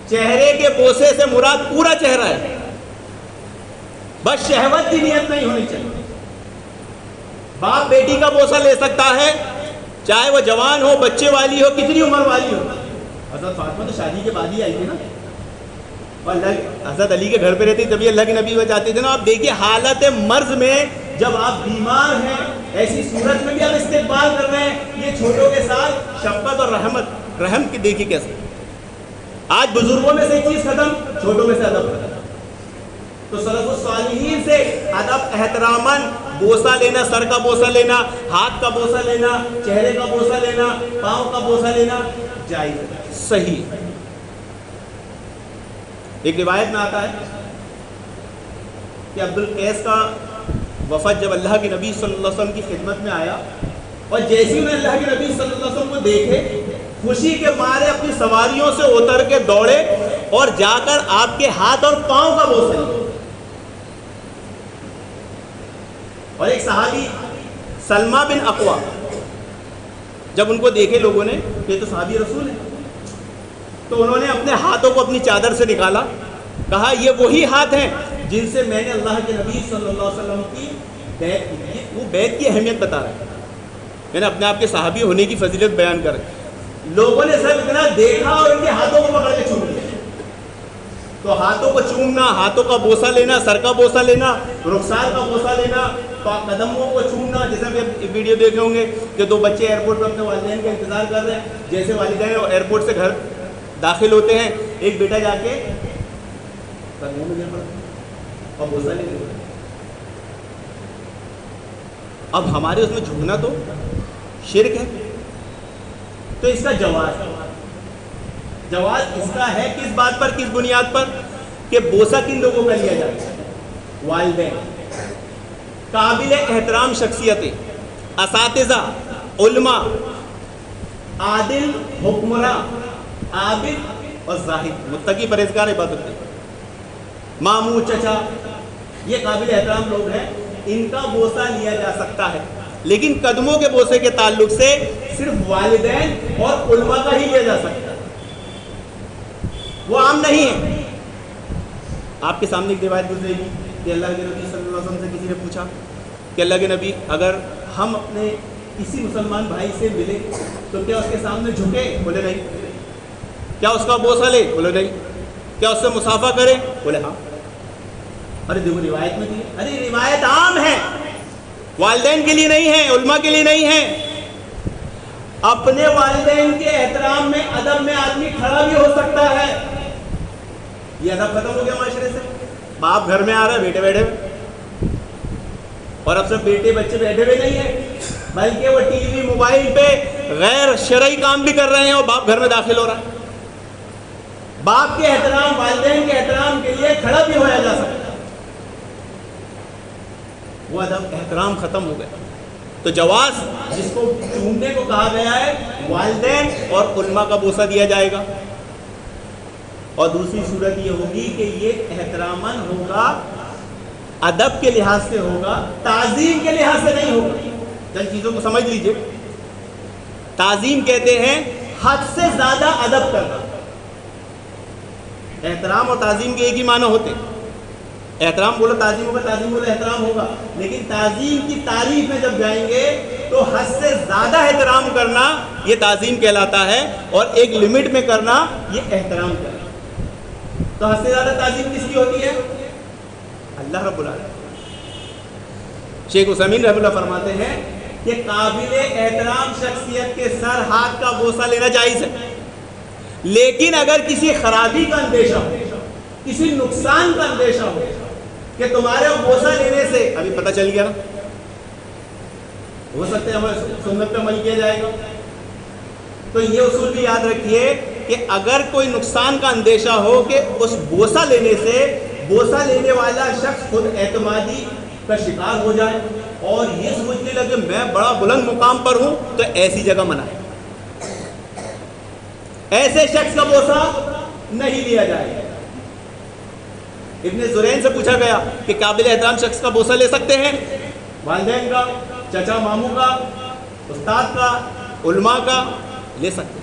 چہرے کے بوسے سے مراد پورا چہرہ ہے، بس شہوت کی نیت نہیں ہونی چاہیے. باپ بیٹی کا بوسہ لے سکتا ہے چاہے وہ جوان ہو، بچے والی ہو، کتنی عمر والی ہو. حضرت فاطمہ تو شادی کے بعد ہی آئی تھی نا، اور حضرت علی کے گھر پہ رہتی تبھی اللہ کے نبی وہ جاتے تھے نا. آپ دیکھیے حالت مرض میں جب آپ بیمار ہیں، ایسی صورت میں بھی آپ استقبال کر رہے ہیں. یہ چھوٹوں کے ساتھ شفقت اور رحم کی دیکھیے کیسے. آج بزرگوں میں سے ایک چیز ختم، چھوٹوں میں سے ادب ختم. تو سلف الصالحین سے ادب، احتراماً بوسہ لینا، سر کا بوسہ لینا، ہاتھ کا بوسہ لینا، چہرے کا بوسہ لینا، پاؤں کا بوسہ لینا جائز ہے، صحیح. ایک روایت میں آتا ہے کہ عبد القیس کا وفد جب اللہ کے نبی صلی اللہ علیہ وسلم کی خدمت میں آیا، اور جیسے انہیں اللہ کے نبی صلی اللہ علیہ وسلم کو دیکھے، خوشی کے مارے اپنی سواریوں سے اتر کے دوڑے اور جا کر آپ کے ہاتھ اور پاؤں کا بوسہ لیا. اور ایک صحابی سلمہ بن اقوا، جب ان کو دیکھے لوگوں نے کہ تو صحابی رسول ہے، تو انہوں نے اپنے ہاتھوں کو اپنی چادر سے نکالا، کہا یہ وہی ہاتھ ہیں جن سے میں نے اللہ کے نبی صلی اللہ علیہ وسلم کی بیعت کی. وہ بیعت کی اہمیت بتا رہا ہے، میں نے اپنے آپ کے صحابی ہونے کی فضیلت بیان کر. لوگوں نے صرف اتنا دیکھا اور ان کے ہاتھوں کو پکڑ کے چوم لیا. تو ہاتھوں کو چومنا، ہاتھوں کا بوسہ لینا، سر کا بوسہ لینا، رخسار کا بوسہ لینا، قدموں کو چومنا. جیسے آپ ویڈیو دیکھے ہوں گے کہ دو بچے ایئرپورٹ پر اپنے والدین کا انتظار کر رہے ہیں، جیسے والدین ایئرپورٹ سے گھر داخل ہوتے ہیں، ایک بیٹا جا کے قدموں میں گر پڑتا اور بوسہ لے لیتا. اب ہمارے اس میں جھکنا تو شرک ہے. تو اس کا جواز اس کا ہے کس بات پر، کس بنیاد پر کہ بوسہ کن لوگوں کا لیا جاتا ہے؟ والدین، قابل احترام شخصیتیں، اساتذہ، علماء، عادل حکمراں، عابد اور زاہد، متقی پرہیزگار عبادت ہے، ماموں، چچا، یہ قابل احترام لوگ ہیں، ان کا بوسہ لیا جا سکتا ہے. لیکن قدموں کے بوسے کے تعلق سے صرف والدین اور علماء کا ہی لیا جا سکتا ہے، وہ عام نہیں ہے. آپ کے سامنے ایک روایت گزرے گی کہ اللہ کے نبی صلی اللہ علیہ وسلم سے کسی نے پوچھا کہ اللہ کے نبی اگر ہم اپنے کسی مسلمان بھائی سے ملے تو کیا اس کے سامنے جھکے؟ بولے نہیں. کیا اس کا بوسہ لے؟ بولے نہیں. کیا اس سے مصافحہ کرے؟ بولے ہاں. ارے دیکھو روایت میں دی، ارے روایت عام ہے، والدین کے لیے نہیں ہے، علماء کے لیے نہیں ہے. اپنے والدین کے احترام میں، ادب میں آدمی کھڑا بھی ہو سکتا ہے. یہ ادب ختم ہو گیا معاشرے سے. باپ گھر میں آ رہا ہے، بیٹے بیٹھے ہوئے، اور اب سب بیٹے بچے بیٹھے ہوئے نہیں ہیں، بلکہ وہ ٹی وی موبائل پہ غیر شرعی کام بھی کر رہے ہیں اور باپ گھر میں داخل ہو رہا ہے. باپ کے احترام، والدین کے احترام کے لیے کھڑا بھی ہویا جا سکتا ہے. وہ ادب احترام ختم ہو گیا. تو جواز جس کو چومنے کو کہا گیا ہے، والدین اور علماء کا بوسہ دیا جائے گا. اور دوسری صورت یہ ہوگی کہ یہ احتراماً ہوگا، ادب کے لحاظ سے ہوگا، تعظیم کے لحاظ سے نہیں ہوگا. چند چیزوں کو سمجھ لیجئے. تعظیم کہتے ہیں حد سے زیادہ ادب کرنا. احترام اور تعظیم کے ایک ہی معنی ہوتے ہیں. احترام بولو تعظیم ہوگا، تعظیم بولو احترام ہوگا. لیکن تعظیم کی تعریف میں جب جائیں گے تو حد سے زیادہ احترام کرنا یہ تعظیم کہلاتا ہے، اور ایک لمٹ میں کرنا یہ احترام کہلاتا ہے. تو حد سے زیادہ تعظیم کس کی ہوتی ہے؟ اللہ رب العالمین. شیخ عثیمین رحمہ اللہ فرماتے ہیں کہ قابل احترام شخصیت کے سر ہاتھ کا بوسہ لینا جائز ہے، لیکن اگر کسی خرابی کا اندیشہ ہو، کسی نقصان کا اندیشہ ہو کہ تمہارے بوسہ لینے سے ابھی پتہ چل گیا نا، ہو سکتا ہے ہمیں سنت پہ عمل کیا جائے گا. تو یہ اصول بھی یاد رکھیے کہ کہ اگر کوئی نقصان کا اندیشہ ہو کہ اس بوسہ لینے سے بوسہ لینے والا شخص خود اعتمادی کا شکار ہو جائے اور یہ سمجھنے لگے میں بڑا بلند مقام پر ہوں، تو ایسی جگہ منع ہے، ایسے شخص کا بوسہ نہیں لیا جائے گا۔ ابن زرین سے پوچھا گیا کہ قابل احترام شخص کا بوسہ لے سکتے ہیں؟ والدین کا، چچا ماموں کا، استاد کا، علماء کا لے سکتے ہیں۔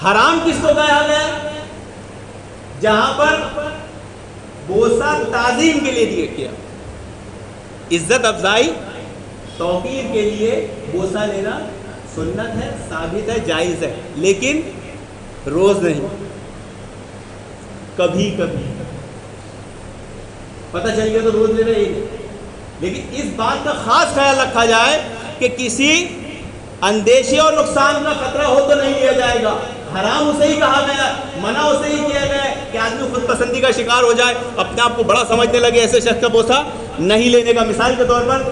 حرام کس کو کہا گیا؟ جہاں پر بوسہ تعظیم کے لیے دیا گیا، عزت افزائی توقیر کے لیے بوسہ لینا سنت ہے، ثابت ہے، جائز ہے، لیکن روز نہیں، کبھی کبھی پتہ چل گیا تو روز لے رہے ہیں۔ لیکن اس بات کا خاص خیال رکھا جائے کہ کسی اندیشے اور نقصان کا خطرہ ہو تو نہیں لیا جائے گا۔ حرام اسے ہی کہا گیا، منع اسے ہی کیا گیا کہ آدمی خود پسندی کا شکار ہو جائے، اپنے آپ کو بڑا سمجھنے لگے، ایسے شخص کا بوسہ نہیں لینے کا۔ مثال کے طور پر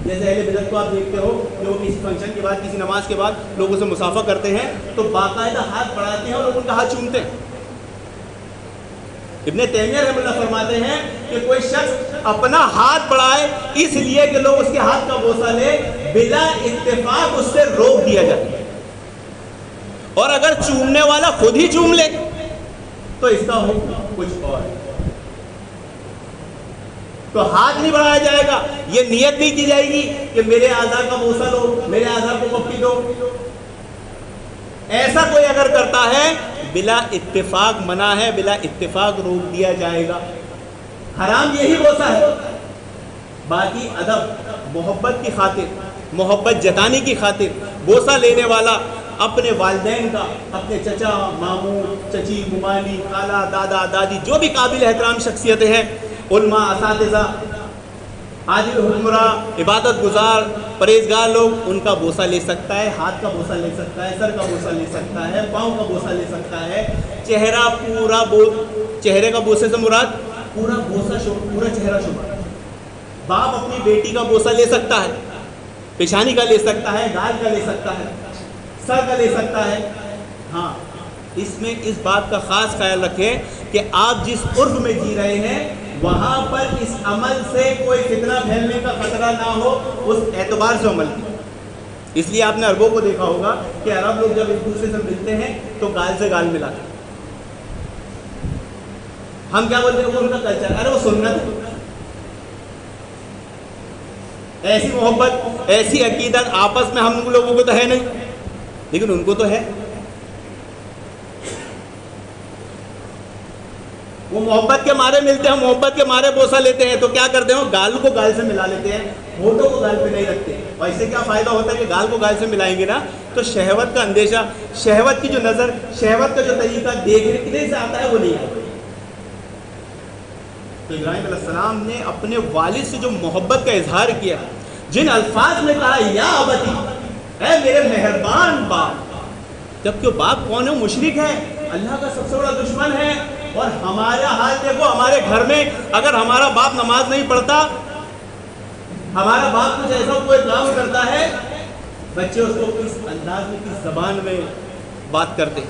جیسے اہل بدعت کو آپ دیکھتے ہو کہ وہ کسی فنکشن کے بعد، کسی نماز کے بعد لوگوں سے مصافحہ کرتے ہیں تو باقاعدہ ہاتھ بڑھاتے ہیں اور لوگ ان کا ہاتھ چومتے ہیں۔ ابن تیمیہ رحمہ اللہ فرماتے ہیں کہ کوئی شخص اپنا ہاتھ بڑھائے اس لیے کہ لوگ اس کے ہاتھ کا بوسہ لے، بلا اتفاق اس سے روک دیا جائے، اور اگر چومنے والا خود ہی چوم لے تو اس کا حکم کچھ اور ہے۔ تو ہاتھ نہیں بڑھایا جائے گا، یہ نیت نہیں کی جائے گی کہ میرے اعضاء کا بوسہ لو، میرے اعضاء کو پپی دو۔ ایسا کوئی اگر کرتا ہے بلا اتفاق منع ہے، بلا اتفاق روک دیا جائے گا۔ حرام یہی بوسہ ہے۔ باقی ادب، محبت کی خاطر، محبت جتانے کی خاطر بوسہ لینے والا اپنے والدین کا، اپنے چچا ماموں، چچی ممالی، خالہ، دادا دادی، جو بھی قابل احترام شخصیتیں ہیں، علماء، اساتذہ، عادل حکمراں، عبادت گزار، پرہیزگار لوگ، ان کا بوسہ لے سکتا ہے، ہاتھ کا بوسہ لے سکتا ہے، سر کا بوسہ لے سکتا ہے، پاؤں کا بوسہ لے سکتا ہے، چہرہ پورا چہرے کا بوسے سے مراد پورا بوسہ، پورا چہرہ شمار۔ باپ اپنی بیٹی کا بوسہ لے سکتا ہے، پیشانی کا لے سکتا ہے، گال کا لے سکتا ہے، سر کا لے سکتا ہے۔ ہاں، اس میں اس بات کا خاص خیال رکھیں کہ آپ جس عرف میں جی رہے ہیں وہاں پر اس عمل سے کوئی فتنہ پھیلنے کا خطرہ نہ ہو، اس اعتبار سے عمل کی۔ اس لیے آپ نے عربوں کو دیکھا ہوگا کہ عرب لوگ جب ایک دوسرے سے ملتے ہیں تو گال سے گال ملاتے ہیں۔ ہم کیا بولتے ہیں؟ وہ ان کا کلچر، ارے وہ سنت ہے۔ ایسی محبت، ایسی عقیدت آپس میں ہم لوگوں کو تو ہے نہیں، لیکن ان کو تو ہے۔ وہ محبت کے مارے ملتے ہیں، محبت کے مارے بوسہ لیتے ہیں، تو کیا کرتے ہیں؟ گال کو گال سے ملا لیتے ہیں، ہونٹوں کو گال پہ نہیں رکھتے۔ اور اس سے کیا فائدہ ہوتا ہے کہ گال کو گال سے ملائیں گے نا تو شہوت کا اندیشہ، شہوت کی جو نظر، شہوت کا جو طریقہ دیکھنے سے آتا ہے وہ نہیں آتا۔ تو ابراہیم علیہ السلام نے اپنے والد سے جو محبت کا اظہار کیا، جن الفاظ میں کہا یا ابتی، اے میرے مہربان باپ، جبکہ وہ باپ کون ہے؟ مشرک ہے، اللہ کا سب سے بڑا دشمن ہے۔ اور ہمارا حال دیکھو، ہمارے گھر میں اگر ہمارا باپ نماز نہیں پڑھتا، ہمارا باپ کچھ ایسا کوئی کام کرتا ہے، بچے اس کو کس انداز میں، کس زبان میں بات کرتے،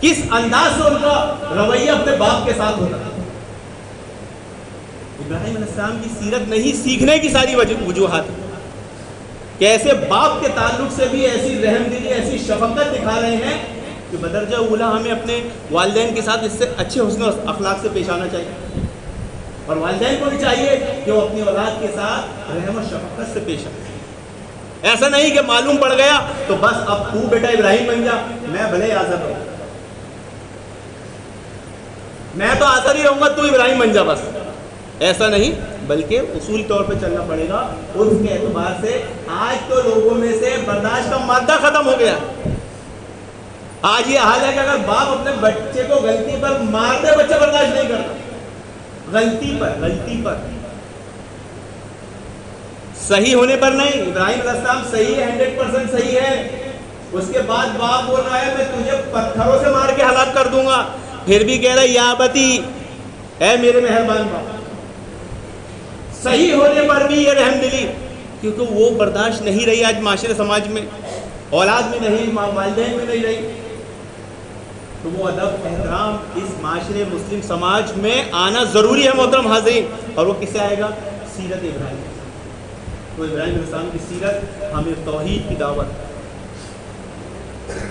کس انداز سے ان کا رویہ اپنے باپ کے ساتھ ہوتا ہے۔ ابراہیم علیہ السلام کی سیرت نہیں سیکھنے کی ساری وجوہات، کہ ایسے باپ کے تعلق سے بھی ایسی رحم دلی، ایسی شفقت دکھا رہے ہیں کہ بدرجہ اولا ہمیں اپنے والدین کے ساتھ اس سے اچھے حسن و اخلاق سے پیش آنا چاہیے، اور والدین کو بھی چاہیے کہ وہ اپنی اولاد کے ساتھ رحم و شفقت سے پیش آئے۔ ایسا نہیں کہ معلوم پڑ گیا تو بس اب تو بیٹا ابراہیم بن جا، میں بھلے آزاد ہوں، میں تو آزاد ہی رہوں گا، تو ابراہیم بن جا، بس ایسا نہیں، بلکہ اصول طور پہ چلنا پڑے گا۔ اور اس کے اعتبار سے آج تو لوگوں میں سے برداشت کا مادہ ختم ہو گیا۔ آج یہ حال ہے کہ اگر باپ اپنے بچے کو غلطی پر مار دے، بچہ برداشت نہیں کرتا، غلطی پر صحیح ہونے پر نہیں۔ ابراہیم علیہ السلام صحیح ہے، 100% صحیح ہے، اس کے بعد باپ بول رہا ہے میں تجھے پتھروں سے مار کے ہلاک کر دوں گا، پھر بھی کہہ رہا ہے یا ابتی، اے میرے مہربان باپ۔ صحیح ہونے پر بھی یہ رحم دلی، کیونکہ وہ برداشت نہیں رہی آج معاشرے سماج میں، اولاد میں نہیں، والدین میں نہیں رہی، تو وہ ادب احترام اس معاشرے مسلم سماج میں آنا ضروری ہے محترم حاضرین. اور وہ کس سے آئے گا؟ سیرت ابراہیم. تو ابراہیم علیہ السلام کی سیرت ہمیں توحید کی دعوت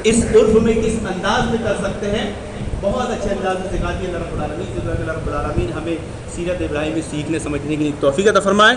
اس عرف میں کس انداز میں کر سکتے ہیں، بہت اچھے انداز سے سکھاتی ہے اللہ رب العالمین. اللہ رب العالمین ہمیں سیرت ابراہیمی سیکھنے سمجھنے کی توفیق عطا فرمائے.